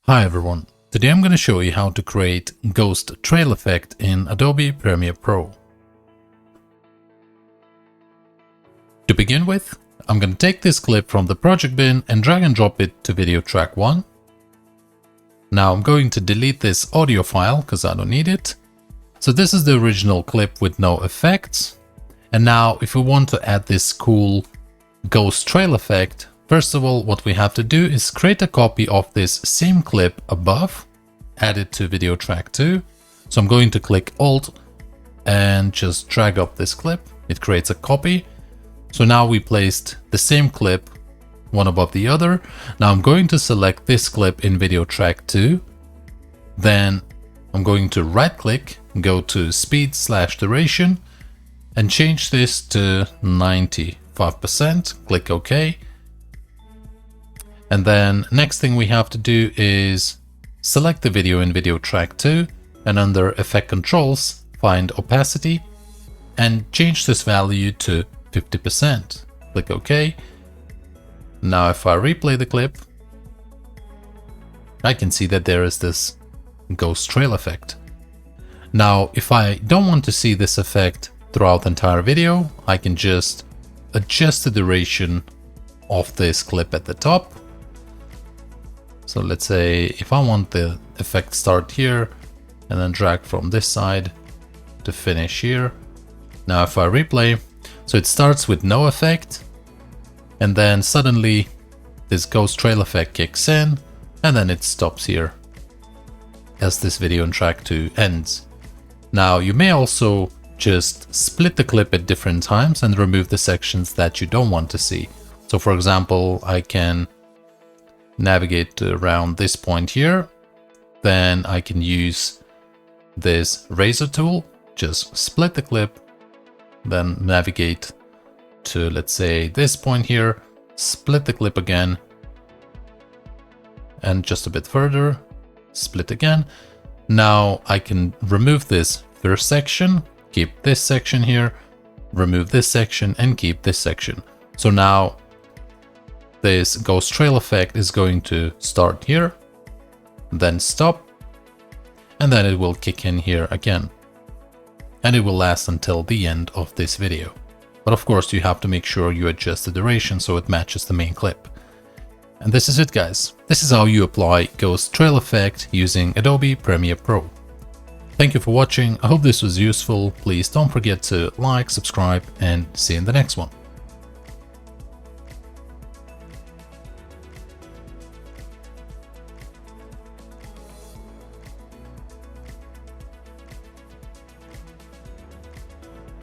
Hi everyone, today I'm going to show you how to create ghost trail effect in Adobe Premiere Pro. To begin with, I'm going to take this clip from the project bin and drag and drop it to video track 1. Now I'm going to delete this audio file because I don't need it. So this is the original clip with no effects. And now if we want to add this cool ghost trail effect, first of all, what we have to do is create a copy of this same clip above, add it to video track 2. So I'm going to click Alt and just drag up this clip. It creates a copy. So now we placed the same clip, one above the other. Now I'm going to select this clip in video track 2. Then I'm going to right click, go to speed/duration and change this to 95%, click OK. And then next thing we have to do is select the video in video track 2 and under effect controls, find opacity and change this value to 50%. Click OK. Now if I replay the clip, I can see that there is this ghost trail effect. Now if I don't want to see this effect throughout the entire video, I can just adjust the duration of this clip at the top. So let's say if I want the effect start here and then drag from this side to finish here. Now if I replay, so it starts with no effect and then suddenly this ghost trail effect kicks in and then it stops here as this video in track 2 ends. Now you may also just split the clip at different times and remove the sections that you don't want to see. So for example, I can navigate around this point here, then I can use this razor tool, just split the clip, then navigate to, let's say, this point here, split the clip again, and just a bit further, split again. Now I can remove this first section, keep this section here, remove this section and keep this section. So now this ghost trail effect is going to start here, then stop, and then it will kick in here again. And it will last until the end of this video. But of course you have to make sure you adjust the duration so it matches the main clip. And this is it, guys. This is how you apply ghost trail effect using Adobe Premiere Pro. Thank you for watching. I hope this was useful. Please don't forget to like, subscribe, and see you in the next one.